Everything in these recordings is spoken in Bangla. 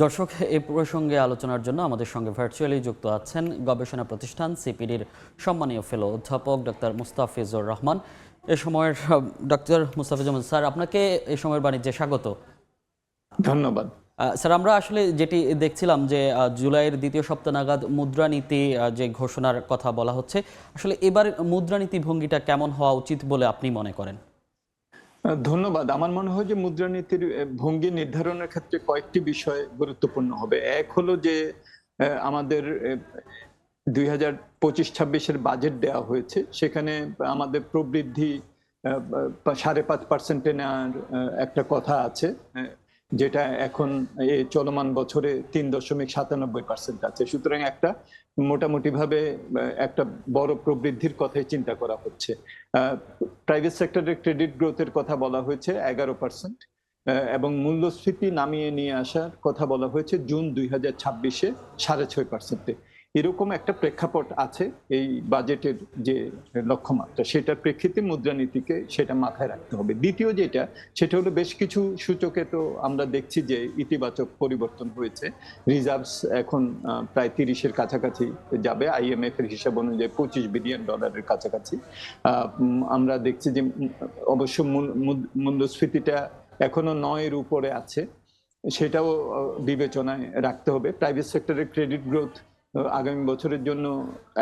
দর্শক, এই প্রসঙ্গে আলোচনার জন্য আমাদের সঙ্গে ভার্চুয়ালি যুক্ত আছেন গবেষণা প্রতিষ্ঠান সিপিডির সম্মানীয় ফেলো অধ্যাপক ডক্টর মুস্তাফিজুর রহমান। এ সময়ের ডক্টর মুস্তাফিজুর স্যার, আপনাকে এই সময়ের বাণিজ্যে স্বাগত। ধন্যবাদ স্যার। আমরা আসলে যেটি দেখছিলাম যে জুলাইয়ের দ্বিতীয় সপ্তাহ নাগাদ মুদ্রানীতি যে ঘোষণার কথা বলা হচ্ছে, আসলে এবার মুদ্রানীতি ভঙ্গিটা কেমন হওয়া উচিত বলে আপনি মনে করেন? ধন্যবাদ। আমার মনে হয় যে মুদ্রানীতির ভঙ্গি নির্ধারণের ক্ষেত্রে কয়েকটি বিষয় গুরুত্বপূর্ণ হবে। এক হলো যে আমাদের 2025-26 বাজেট দেওয়া হয়েছে, সেখানে আমাদের প্রবৃদ্ধি 5.5% নেওয়ার একটা কথা আছে, যেটা এখন এই চলমান বছরে 3.97% আছে। সুতরাং একটা মোটামুটি ভাবে একটা বড় প্রবৃদ্ধির কথাই চিন্তা করা হচ্ছে। প্রাইভেট সেক্টরের ক্রেডিট গ্রোথের কথা বলা হয়েছে 11%, এবং মূল্যস্ফীতি নামিয়ে নিয়ে আসার কথা বলা হয়েছে জুন 2026-এ 6.5%। এরকম একটা প্রেক্ষাপট আছে এই বাজেটের যে লক্ষ্যমাত্রা, সেটার প্রেক্ষিতে মুদ্রানীতিকে সেটা মাথায় রাখতে হবে। দ্বিতীয় সেটা হলো বেশ কিছু সূচকে তো আমরা দেখছি যে ইতিবাচক পরিবর্তন হয়েছে। রিজার্ভস এখন প্রায় 30-এর কাছাকাছি যাবে, IMF এর হিসাব অনুযায়ী $25 বিলিয়ন কাছাকাছি। আমরা দেখছি যে অবশ্য মূল্যস্ফীতিটা এখনো 9-এর উপরে আছে, সেটাও বিবেচনায় রাখতে হবে। প্রাইভেট সেক্টরের ক্রেডিট গ্রোথ আগামী বছরের জন্য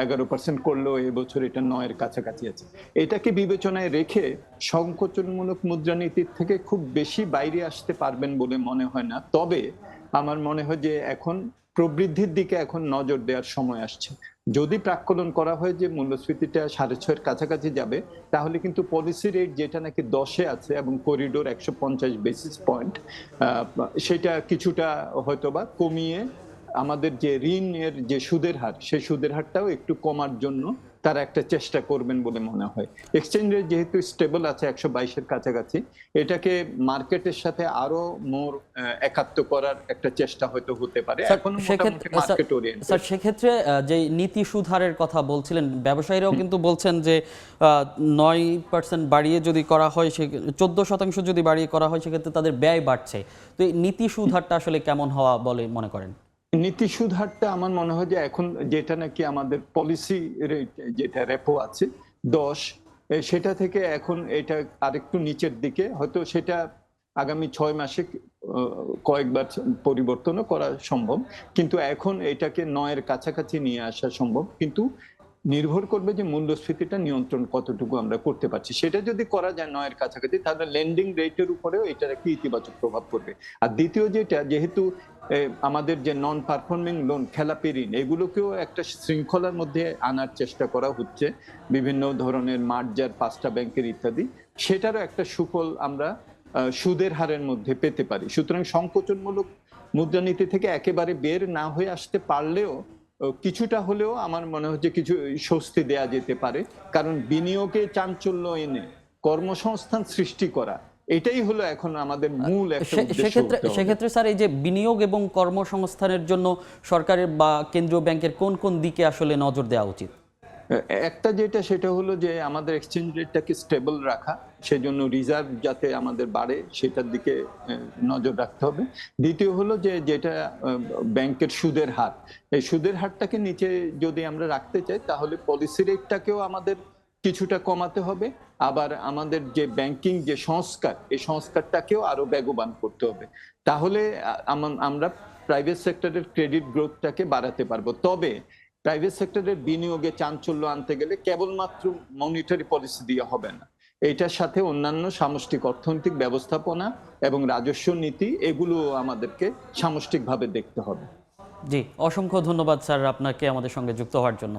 11% করলেও এবছর এটা 9-এর কাছাকাছি আছে। এটাকে বিবেচনায় রেখে সংকোচনমূলক মুদ্রানীতির থেকে খুব বেশি বাইরে আসতে পারবেন বলে মনে হয় না। তবে আমার মনে হয় যে এখন প্রবৃদ্ধির দিকে এখন নজর দেওয়ার সময় আসছে। যদি প্রাক্কলন করা হয় যে মূল্যস্ফীতিটা 6.5-এর কাছাকাছি যাবে, তাহলে কিন্তু পলিসি রেট যেটা নাকি 10-এ আছে এবং করিডোর 150 বেসিস পয়েন্ট, সেটা কিছুটা হয়তোবা কমিয়ে আমাদের যে ঋণের যে সুদের হার, সেই সুদের হারটাও একটু কমার জন্য তারা একটা চেষ্টা করবেন বলে মনে হয়। এক্সচেঞ্জ রেট যেহেতু স্টেবল আছে 122-এর কাছাকাছি, এটাকে মার্কেটের সাথে আরো মোর একাত্ম করার একটা চেষ্টা হয়তো হতে পারে। এখন মোটামুটি মার্কেট ওরিয়েন্টেড। স্যার, সেক্ষেত্রে যে নীতি সুধারের কথা বলছিলেন, ব্যবসায়ীরাও কিন্তু বলছেন যে 9% বাড়িয়ে যদি করা হয়, 14% যদি বাড়িয়ে করা হয়, সেক্ষেত্রে তাদের ব্যয় বাড়ছে। তো এই নীতি সুধারটা আসলে কেমন হওয়া বলে মনে করেন? নীতি সুদ হারটা আমার মনে হয় যে এখন যেটা নাকি আমাদের পলিসি রেট, যেটা রেপো আছে 10, সেটা থেকে এখন এটা আরেকটু নিচের দিকে, হয়তো সেটা আগামী 6 মাসে কয়েকবার পরিবর্তনও করা সম্ভব, কিন্তু এখন এটাকে 9-এর কাছাকাছি নিয়ে আসা সম্ভব। কিন্তু নির্ভর করবে যে মূল্যস্ফীতিটা নিয়ন্ত্রণ কতটুকু আমরা করতে পারছি। সেটা যদি করা যায় 9-এর কাছাকাছি, তাহলে লেন্ডিং রেটের উপরেও এটার একটি ইতিবাচক প্রভাব পড়বে। আর দ্বিতীয় যেহেতু আমাদের যে নন পারফর্মিং লোন, খেলাপি ঋণ, এগুলোকেও একটা শৃঙ্খলার মধ্যে আনার চেষ্টা করা হচ্ছে, বিভিন্ন ধরনের মার্জার 5টা ব্যাংকের ইত্যাদি, সেটারও একটা সুফল আমরা সুদের হারের মধ্যে পেতে পারি। সুতরাং সংকোচনমূলক মুদ্রানীতি থেকে একেবারে বের না হয়ে আসতে পারলেও কিছুটা হলেও আমার মনে হচ্ছে কিছু স্বস্তি দেয়া যেতে পারে। কারণ বিনিয়োগে চাঞ্চল্য এনে কর্মসংস্থান সৃষ্টি করা, এটাই হলো এখন আমাদের মূল একটা উদ্দেশ্য। সেক্ষেত্রে স্যার, এই যে বিনিয়োগ এবং কর্মসংস্থানের জন্য সরকারের বা কেন্দ্রীয় ব্যাংকের কোন কোন দিকে আসলে নজর দেওয়া উচিত? একটা সেটা হলো যে আমাদের এক্সচেঞ্জ রেটটাকে স্টেবল রাখা, সেজন্য রিজার্ভ যাতে আমাদের বাড়ে সেটার দিকে নজর রাখতে হবে। দ্বিতীয় হলো যেটা ব্যাংকের সুদের হার, এই সুদের হারটাকে নিচে যদি আমরা রাখতে চাই, তাহলে পলিসি রেটটাকেও আমাদের কিছুটা কমাতে হবে। আবার আমাদের যে ব্যাংকিং যে সংস্কার, এই সংস্কারটাকেও আরো বেগবান করতে হবে। তাহলে আমরা প্রাইভেট সেক্টরের ক্রেডিট গ্রোথটাকে বাড়াতে পারবো। তবে প্রাইভেট সেক্টরের বিনিয়োগে চাঞ্চল্য আনতে গেলে কেবলমাত্র মনিটারি পলিসি দিয়ে হবে না, এটার সাথে অন্যান্য সামষ্টিক অর্থনৈতিক ব্যবস্থাপনা এবং রাজস্ব নীতি, এগুলো আমাদেরকে সামষ্টিকভাবে দেখতে হবে। জি, অসংখ্য ধন্যবাদ স্যার আপনাকে আমাদের সঙ্গে যুক্ত হওয়ার জন্য।